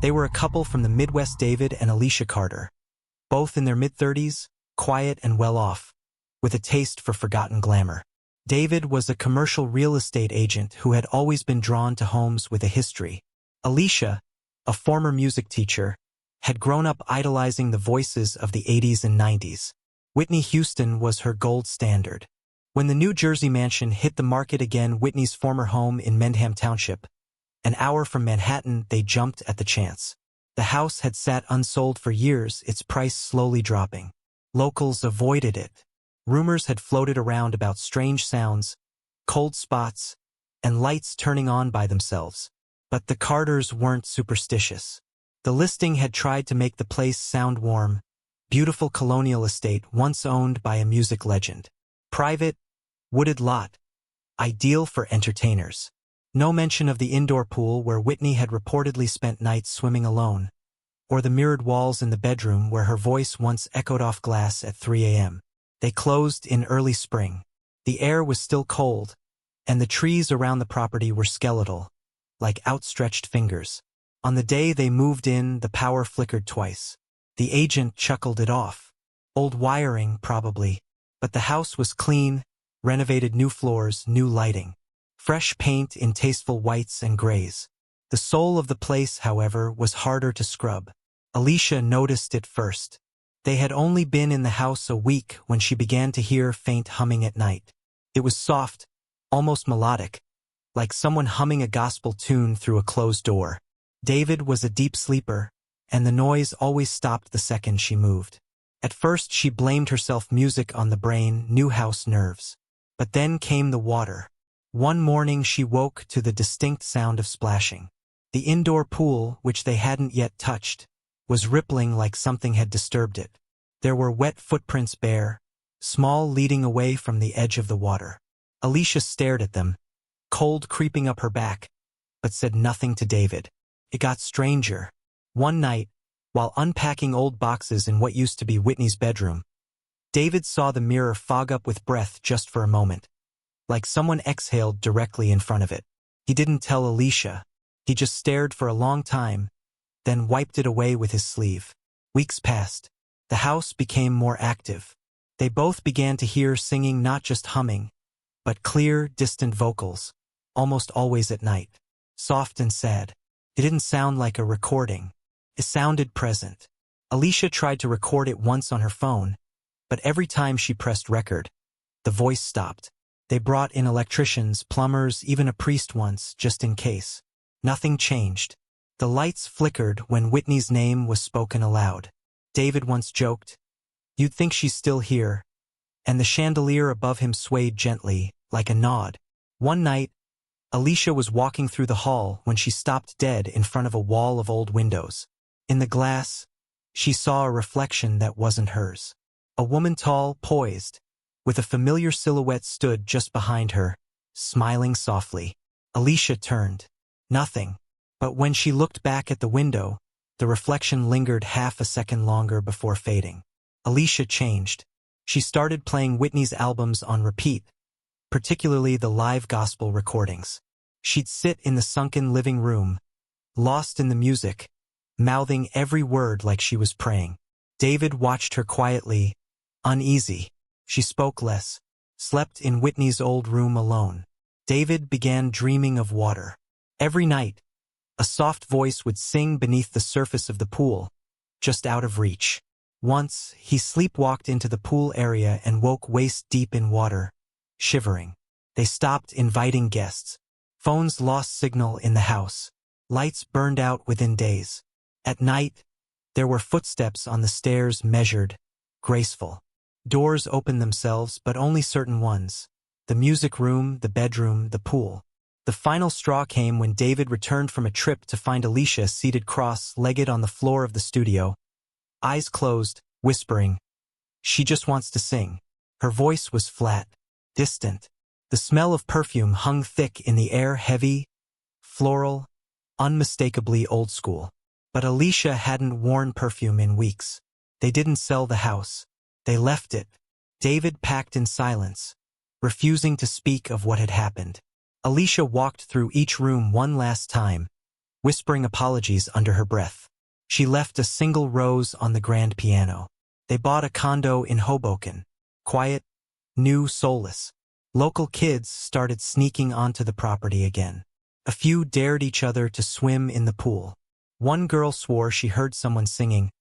They were a couple from the Midwest, David and Alisha Carter, both in their mid-30s, quiet and well-off, with a taste for forgotten glamour. David was a commercial real estate agent who had always been drawn to homes with a history. Alisha, a former music teacher, had grown up idolizing the voices of the 80s and 90s. Whitney Houston was her gold standard. When the New Jersey mansion hit the market again, Whitney's former home in Mendham Township, an hour from Manhattan, they jumped at the chance. The house had sat unsold for years, its price slowly dropping. Locals avoided it. Rumors had floated around about strange sounds, cold spots, and lights turning on by themselves. But the Carters weren't superstitious. The listing had tried to make the place sound warm, beautiful colonial estate once owned by a music legend. Private, wooded lot, ideal for entertainers. No mention of the indoor pool where Whitney had reportedly spent nights swimming alone, or the mirrored walls in the bedroom where her voice once echoed off glass at 3 a.m. They closed in early spring. The air was still cold, and the trees around the property were skeletal, like outstretched fingers. On the day they moved in, the power flickered twice. The agent chuckled it off. Old wiring, probably. But the house was clean, renovated, new floors, new lighting. Fresh paint in tasteful whites and grays. The soul of the place, however, was harder to scrub. Alisha noticed it first. They had only been in the house a week when she began to hear faint humming at night. It was soft, almost melodic, like someone humming a gospel tune through a closed door. David was a deep sleeper, and the noise always stopped the second she moved. At first she blamed herself, music on the brain, new house nerves. But then came the water. One morning she woke to the distinct sound of splashing. The indoor pool, which they hadn't yet touched, was rippling like something had disturbed it. There were wet footprints, bare, small, leading away from the edge of the water. Alisha stared at them, cold creeping up her back, but said nothing to David. It got stranger. One night, while unpacking old boxes in what used to be Whitney's bedroom, David saw the mirror fog up with breath just for a moment, like someone exhaled directly in front of it. He didn't tell Alisha. He just stared for a long time, then wiped it away with his sleeve. Weeks passed. The house became more active. They both began to hear singing, not just humming, but clear, distant vocals, almost always at night. Soft and sad. It didn't sound like a recording. It sounded present. Alisha tried to record it once on her phone, but every time she pressed record, the voice stopped. They brought in electricians, plumbers, even a priest once, just in case. Nothing changed. The lights flickered when Whitney's name was spoken aloud. David once joked, "You'd think she's still here," and the chandelier above him swayed gently, like a nod. One night, Alisha was walking through the hall when she stopped dead in front of a wall of old windows. In the glass, she saw a reflection that wasn't hers. A woman, tall, poised, with a familiar silhouette, stood just behind her, smiling softly. Alisha turned. Nothing. But when she looked back at the window, the reflection lingered half a second longer before fading. Alisha changed. She started playing Whitney's albums on repeat, particularly the live gospel recordings. She'd sit in the sunken living room, lost in the music, mouthing every word like she was praying. David watched her quietly, uneasy. She spoke less, slept in Whitney's old room alone. David began dreaming of water. Every night, a soft voice would sing beneath the surface of the pool, just out of reach. Once, he sleepwalked into the pool area and woke waist-deep in water, shivering. They stopped inviting guests. Phones lost signal in the house. Lights burned out within days. At night, there were footsteps on the stairs, measured, graceful. Doors opened themselves, but only certain ones. The music room, the bedroom, the pool. The final straw came when David returned from a trip to find Alisha seated cross-legged on the floor of the studio, eyes closed, whispering, "She just wants to sing." Her voice was flat, distant. The smell of perfume hung thick in the air, heavy, floral, unmistakably old school. But Alisha hadn't worn perfume in weeks. They didn't sell the house. They left it. David packed in silence, refusing to speak of what had happened. Alisha walked through each room one last time, whispering apologies under her breath. She left a single rose on the grand piano. They bought a condo in Hoboken. Quiet, new, soulless. Local kids started sneaking onto the property again. A few dared each other to swim in the pool. One girl swore she heard someone singing,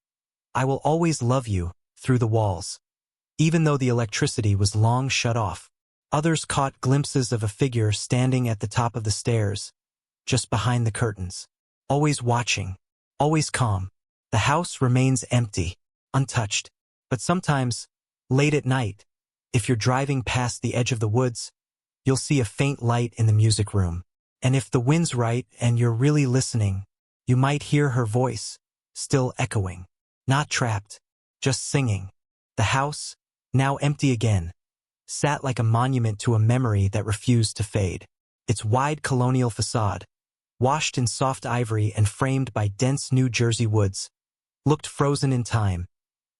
"I will always love you," through the walls, even though the electricity was long shut off. Others caught glimpses of a figure standing at the top of the stairs, just behind the curtains. Always watching, always calm. The house remains empty, untouched. But sometimes, late at night, if you're driving past the edge of the woods, you'll see a faint light in the music room. And if the wind's right and you're really listening, you might hear her voice, still echoing. Not trapped, just singing. The house, now empty again, sat like a monument to a memory that refused to fade. Its wide colonial facade, washed in soft ivory and framed by dense New Jersey woods, looked frozen in time,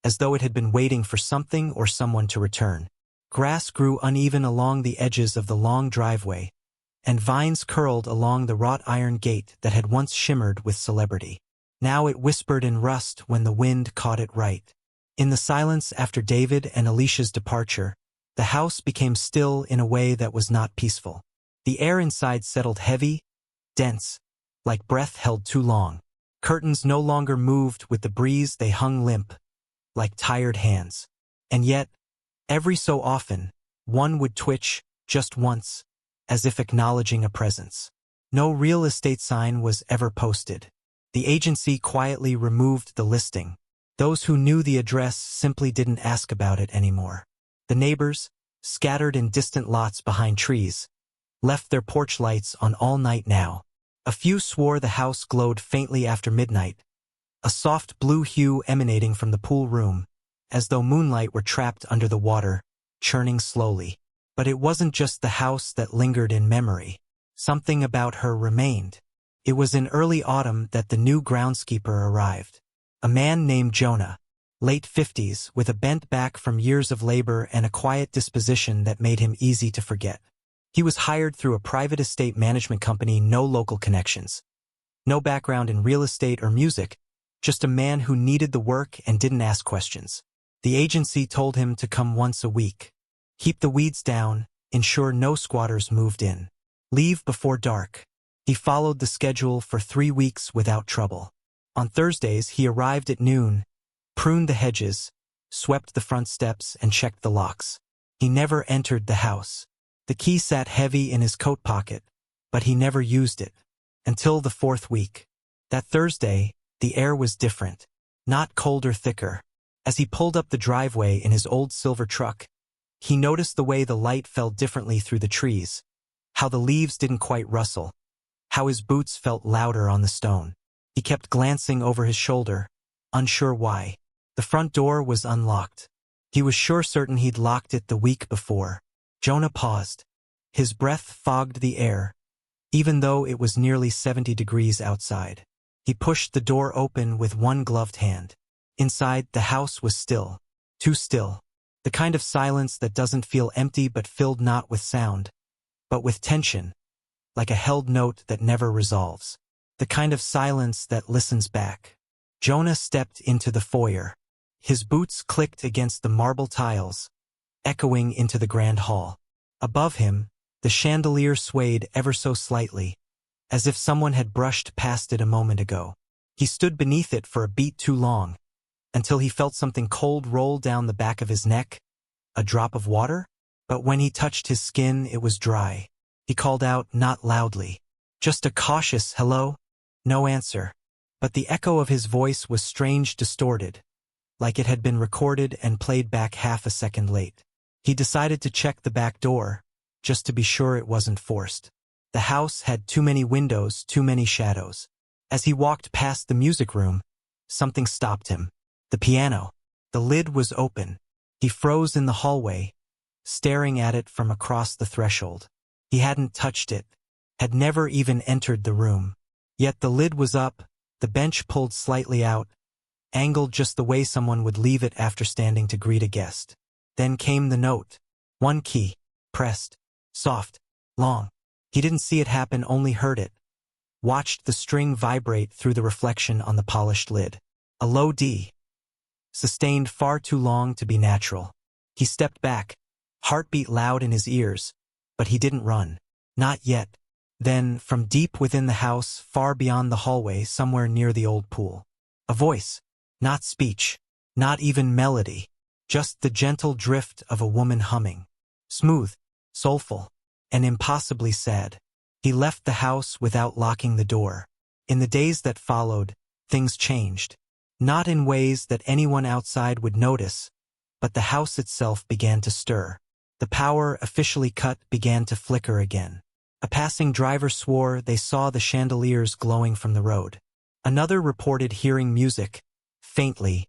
as though it had been waiting for something or someone to return. Grass grew uneven along the edges of the long driveway, and vines curled along the wrought iron gate that had once shimmered with celebrity. Now it whispered in rust when the wind caught it right. In the silence after David and Alisha's departure, the house became still in a way that was not peaceful. The air inside settled heavy, dense, like breath held too long. Curtains no longer moved with the breeze, they hung limp, like tired hands. And yet, every so often, one would twitch, just once, as if acknowledging a presence. No real estate sign was ever posted. The agency quietly removed the listing. Those who knew the address simply didn't ask about it anymore. The neighbors, scattered in distant lots behind trees, left their porch lights on all night now. A few swore the house glowed faintly after midnight, a soft blue hue emanating from the pool room, as though moonlight were trapped under the water, churning slowly. But it wasn't just the house that lingered in memory. Something about her remained. It was in early autumn that the new groundskeeper arrived. A man named Jonah, late 50s, with a bent back from years of labor and a quiet disposition that made him easy to forget. He was hired through a private estate management company, no local connections. No background in real estate or music, just a man who needed the work and didn't ask questions. The agency told him to come once a week. Keep the weeds down, ensure no squatters moved in. Leave before dark. He followed the schedule for 3 weeks without trouble. On Thursdays, he arrived at noon, pruned the hedges, swept the front steps, and checked the locks. He never entered the house. The key sat heavy in his coat pocket, but he never used it. Until the 4th week. That Thursday, the air was different. Not colder, thicker. As he pulled up the driveway in his old silver truck, he noticed the way the light fell differently through the trees, how the leaves didn't quite rustle, how his boots felt louder on the stone. He kept glancing over his shoulder, unsure why. The front door was unlocked. He was certain he'd locked it the week before. Jonah paused. His breath fogged the air, even though it was nearly 70 degrees outside. He pushed the door open with one gloved hand. Inside, the house was still. Too still. The kind of silence that doesn't feel empty but filled not with sound, but with tension, like a held note that never resolves. The kind of silence that listens back. Jonah stepped into the foyer. His boots clicked against the marble tiles, echoing into the grand hall. Above him, the chandelier swayed ever so slightly, as if someone had brushed past it a moment ago. He stood beneath it for a beat too long, until he felt something cold roll down the back of his neck. A drop of water? But when he touched his skin, it was dry. He called out, not loudly, just a cautious hello. No answer. But the echo of his voice was strange, distorted, like it had been recorded and played back half a second late. He decided to check the back door, just to be sure it wasn't forced. The house had too many windows, too many shadows. As he walked past the music room, something stopped him. The piano. The lid was open. He froze in the hallway, staring at it from across the threshold. He hadn't touched it, had never even entered the room. Yet the lid was up, the bench pulled slightly out, angled just the way someone would leave it after standing to greet a guest. Then came the note. One key, pressed, soft, long. He didn't see it happen, only heard it. watched the string vibrate through the reflection on the polished lid. A low D, sustained far too long to be natural. He stepped back, heartbeat loud in his ears, but he didn't run. Not yet. Then, from deep within the house, far beyond the hallway, somewhere near the old pool, a voice. Not speech, not even melody, just the gentle drift of a woman humming. Smooth, soulful, and impossibly sad. He left the house without locking the door. In the days that followed, things changed. Not in ways that anyone outside would notice, but the house itself began to stir. The power, officially cut, began to flicker again. A passing driver swore they saw the chandeliers glowing from the road. Another reported hearing music, faintly,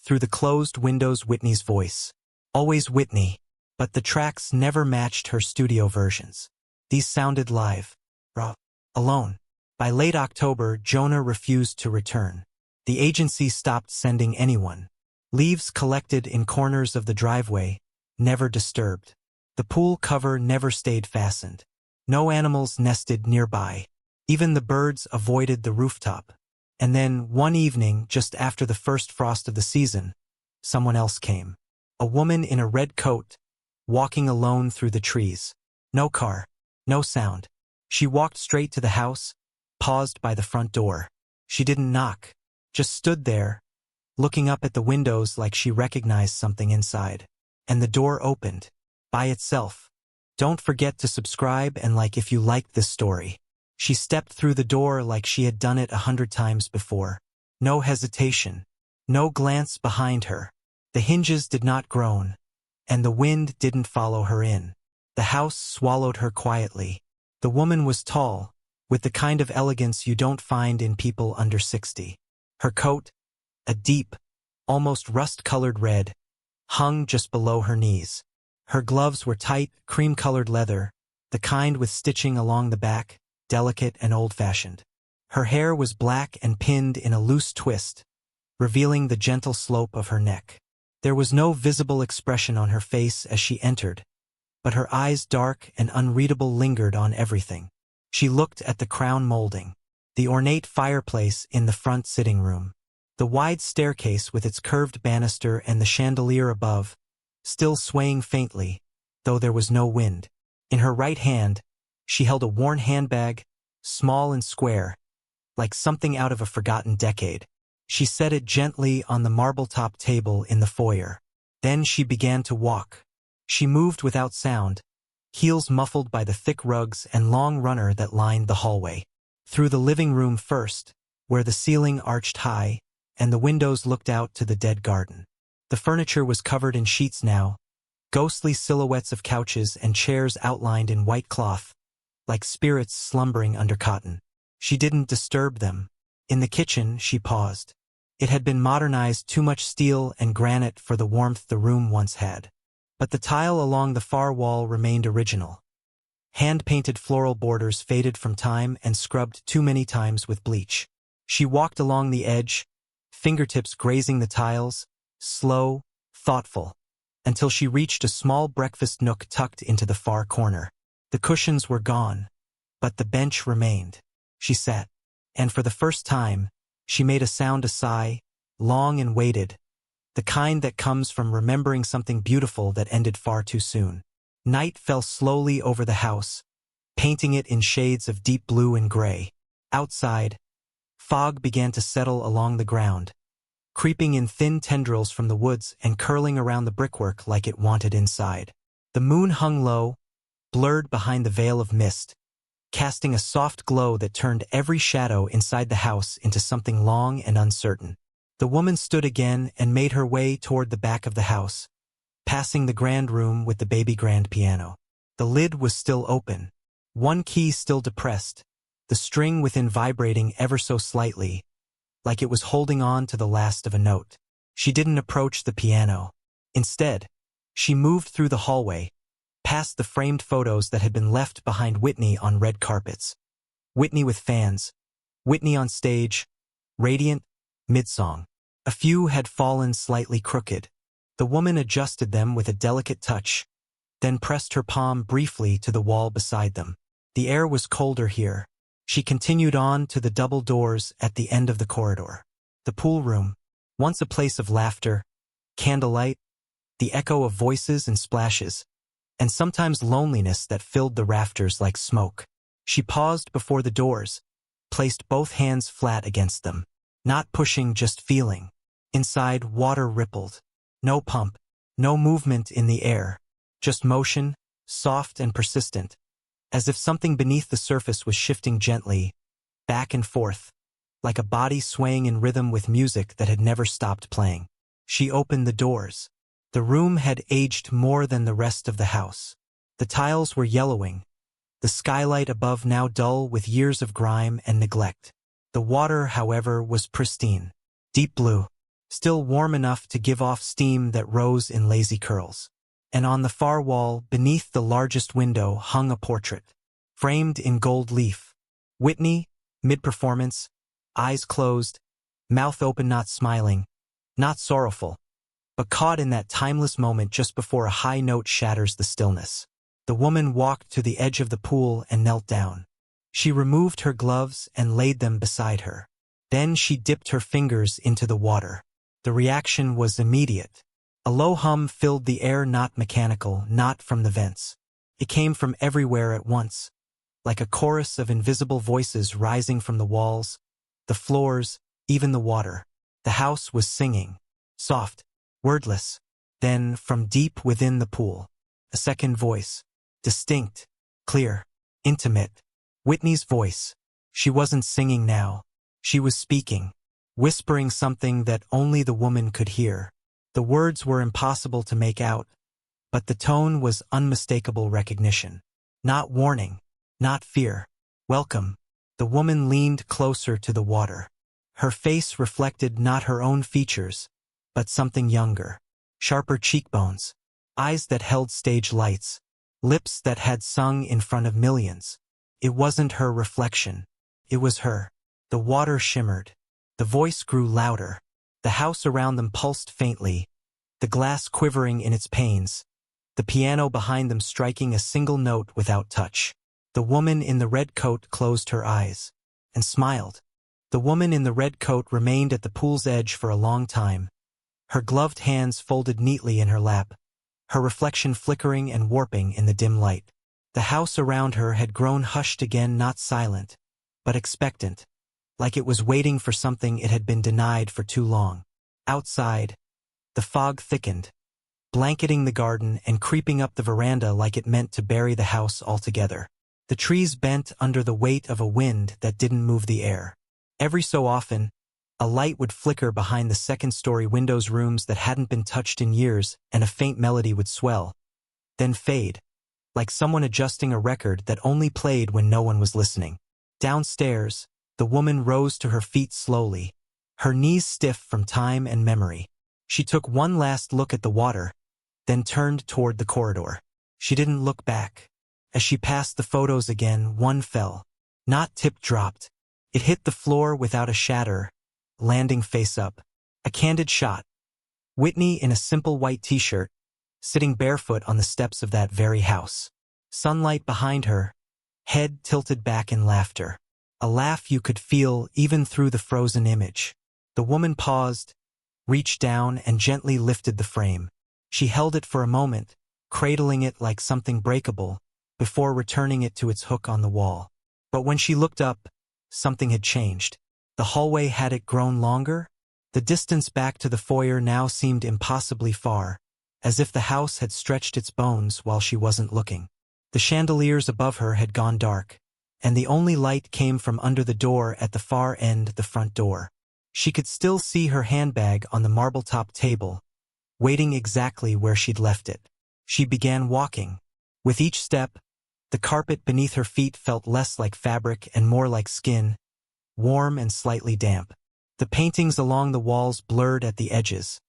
through the closed windows. Whitney's voice. Always Whitney, but the tracks never matched her studio versions. These sounded live, raw, alone. By late October, Jonah refused to return. The agency stopped sending anyone. Leaves collected in corners of the driveway, never disturbed. The pool cover never stayed fastened. No animals nested nearby. Even the birds avoided the rooftop. And then, one evening, just after the first frost of the season, someone else came. A woman in a red coat, walking alone through the trees. No car, no sound. She walked straight to the house, paused by the front door. She didn't knock, just stood there, looking up at the windows like she recognized something inside. And the door opened, by itself. Don't forget to subscribe and like if you liked this story. She stepped through the door like she had done it 100 times before. No hesitation. No glance behind her. The hinges did not groan. And the wind didn't follow her in. The house swallowed her quietly. The woman was tall, with the kind of elegance you don't find in people under 60. Her coat, a deep, almost rust-colored red, hung just below her knees. Her gloves were tight, cream-colored leather, the kind with stitching along the back, delicate and old-fashioned. Her hair was black and pinned in a loose twist, revealing the gentle slope of her neck. There was no visible expression on her face as she entered, but her eyes, dark and unreadable, lingered on everything. She looked at the crown molding, the ornate fireplace in the front sitting room, the wide staircase with its curved banister and the chandelier above, still swaying faintly, though there was no wind. In her right hand, she held a worn handbag, small and square, like something out of a forgotten decade. She set it gently on the marble-top table in the foyer. Then she began to walk. She moved without sound, heels muffled by the thick rugs and long runner that lined the hallway. Through the living room first, where the ceiling arched high, and the windows looked out to the dead garden. The furniture was covered in sheets now, ghostly silhouettes of couches and chairs outlined in white cloth, like spirits slumbering under cotton. She didn't disturb them. In the kitchen, she paused. It had been modernized, too much steel and granite for the warmth the room once had. But the tile along the far wall remained original. Hand-painted floral borders faded from time and scrubbed too many times with bleach. She walked along the edge, fingertips grazing the tiles, slow, thoughtful, until she reached a small breakfast nook tucked into the far corner. The cushions were gone, but the bench remained. She sat, and for the first time, she made a sound, a sigh, long and weighted, the kind that comes from remembering something beautiful that ended far too soon. Night fell slowly over the house, painting it in shades of deep blue and gray. Outside, fog began to settle along the ground, creeping in thin tendrils from the woods and curling around the brickwork like it wanted inside. The moon hung low, blurred behind the veil of mist, casting a soft glow that turned every shadow inside the house into something long and uncertain. The woman stood again and made her way toward the back of the house, passing the grand room with the baby grand piano. The lid was still open, one key still depressed, the string within vibrating ever so slightly, like it was holding on to the last of a note. She didn't approach the piano. Instead, she moved through the hallway, past the framed photos that had been left behind Whitney on red carpets. Whitney with fans, Whitney on stage, radiant, mid-song. A few had fallen slightly crooked. The woman adjusted them with a delicate touch, then pressed her palm briefly to the wall beside them. The air was colder here, She continued on to the double doors at the end of the corridor. The pool room, once a place of laughter, candlelight, the echo of voices and splashes, and sometimes loneliness that filled the rafters like smoke. She paused before the doors, placed both hands flat against them, not pushing, just feeling. Inside, water rippled. No pump, no movement in the air, just motion, soft and persistent, as if something beneath the surface was shifting gently, back and forth, like a body swaying in rhythm with music that had never stopped playing. She opened the doors. The room had aged more than the rest of the house. The tiles were yellowing, the skylight above now dull with years of grime and neglect. The water, however, was pristine, deep blue, still warm enough to give off steam that rose in lazy curls. And on the far wall, beneath the largest window, hung a portrait, framed in gold leaf. Whitney, mid-performance, eyes closed, mouth open, not smiling, not sorrowful, but caught in that timeless moment just before a high note shatters the stillness. The woman walked to the edge of the pool and knelt down. She removed her gloves and laid them beside her. Then she dipped her fingers into the water. The reaction was immediate. A low hum filled the air, not mechanical, not from the vents. It came from everywhere at once, like a chorus of invisible voices rising from the walls, the floors, even the water. The house was singing, soft, wordless. Then, from deep within the pool, a second voice, distinct, clear, intimate. Whitney's voice. She wasn't singing now. She was speaking, whispering something that only the woman could hear. The words were impossible to make out, but the tone was unmistakable recognition. Not warning, not fear. Welcome. The woman leaned closer to the water. Her face reflected not her own features, but something younger. Sharper cheekbones, eyes that held stage lights, lips that had sung in front of millions. It wasn't her reflection. It was her. The water shimmered. The voice grew louder. The house around them pulsed faintly, the glass quivering in its panes, the piano behind them striking a single note without touch. The woman in the red coat closed her eyes and smiled. The woman in the red coat remained at the pool's edge for a long time, her gloved hands folded neatly in her lap, her reflection flickering and warping in the dim light. The house around her had grown hushed again, not silent, but expectant, like it was waiting for something it had been denied for too long. Outside, the fog thickened, blanketing the garden and creeping up the veranda like it meant to bury the house altogether. The trees bent under the weight of a wind that didn't move the air. Every so often, a light would flicker behind the second-story windows, rooms that hadn't been touched in years, and a faint melody would swell, then fade, like someone adjusting a record that only played when no one was listening. Downstairs, the woman rose to her feet slowly, her knees stiff from time and memory. She took one last look at the water, then turned toward the corridor. She didn't look back. As she passed the photos again, one fell. Not tip-dropped. It hit the floor without a shatter, landing face up. A candid shot. Whitney in a simple white t-shirt, sitting barefoot on the steps of that very house. Sunlight behind her, head tilted back in laughter. A laugh you could feel even through the frozen image. The woman paused, reached down and gently lifted the frame. She held it for a moment, cradling it like something breakable, before returning it to its hook on the wall. But when she looked up, something had changed. The hallway, had it grown longer? The distance back to the foyer now seemed impossibly far, as if the house had stretched its bones while she wasn't looking. The chandeliers above her had gone dark, and the only light came from under the door at the far end, the front door. She could still see her handbag on the marble-top table, waiting exactly where she'd left it. She began walking. With each step, the carpet beneath her feet felt less like fabric and more like skin, warm and slightly damp. The paintings along the walls blurred at the edges,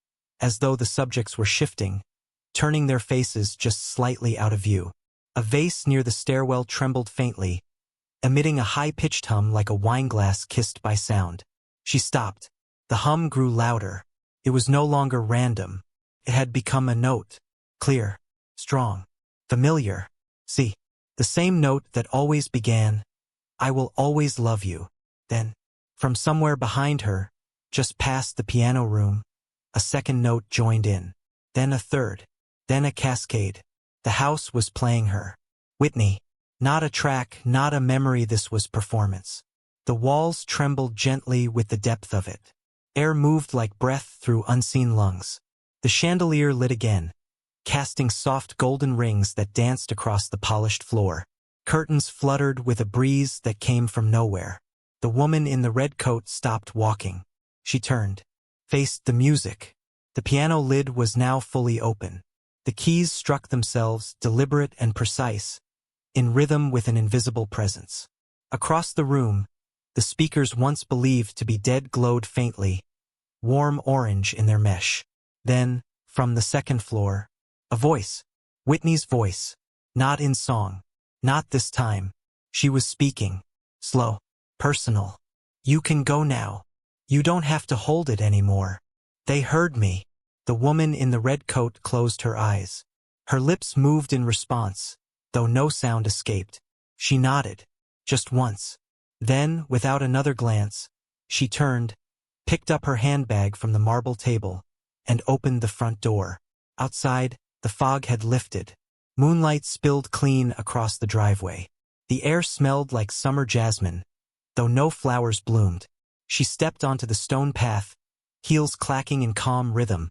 as though the subjects were shifting, turning their faces just slightly out of view. A vase near the stairwell trembled faintly, emitting a high-pitched hum like a wineglass kissed by sound. She stopped. The hum grew louder. It was no longer random. It had become a note. Clear, strong, familiar. See, the same note that always began, I will always love you. Then, from somewhere behind her, just past the piano room, a second note joined in. Then a third. Then a cascade. The house was playing her. Whitney. Not a track, not a memory, this was performance. The walls trembled gently with the depth of it. Air moved like breath through unseen lungs. The chandelier lit again, casting soft golden rings that danced across the polished floor. Curtains fluttered with a breeze that came from nowhere. The woman in the red coat stopped walking. She turned, faced the music. The piano lid was now fully open. The keys struck themselves, deliberate and precise, in rhythm with an invisible presence. Across the room, the speakers once believed to be dead glowed faintly, warm orange in their mesh. Then, from the second floor, a voice. Whitney's voice. Not in song. Not this time. She was speaking. Slow. Personal. You can go now. You don't have to hold it anymore. They heard me. The woman in the red coat closed her eyes. Her lips moved in response, though no sound escaped. She nodded. Just once. Then, without another glance, she turned, picked up her handbag from the marble table, and opened the front door. Outside, the fog had lifted. Moonlight spilled clean across the driveway. The air smelled like summer jasmine, though no flowers bloomed. She stepped onto the stone path, heels clacking in calm rhythm,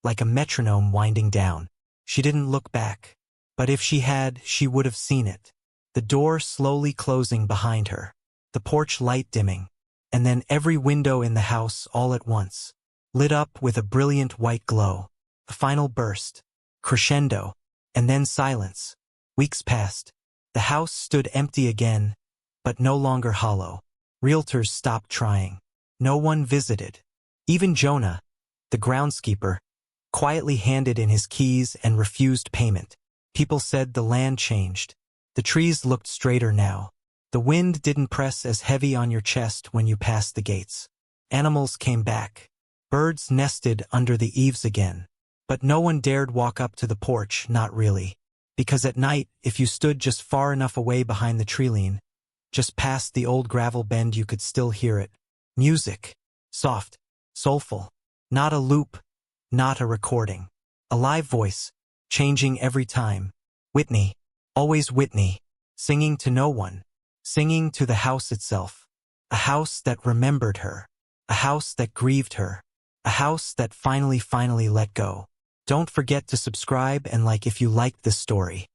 like a metronome winding down. She didn't look back, but if she had, she would have seen it. The door slowly closing behind her, the porch light dimming, and then every window in the house all at once, lit up with a brilliant white glow. A final burst, crescendo, and then silence. Weeks passed. The house stood empty again, but no longer hollow. Realtors stopped trying. No one visited. Even Jonah, the groundskeeper, quietly handed in his keys and refused payment. People said the land changed. The trees looked straighter now. The wind didn't press as heavy on your chest when you passed the gates. Animals came back. Birds nested under the eaves again. But no one dared walk up to the porch, not really. Because at night, if you stood just far enough away behind the treeline, just past the old gravel bend, you could still hear it. Music. Soft. Soulful. Not a loop. Not a recording. A live voice. Changing every time. Whitney. Always Whitney. Singing to no one. Singing to the house itself. A house that remembered her. A house that grieved her. A house that finally let go. Don't forget to subscribe and like if you liked this story.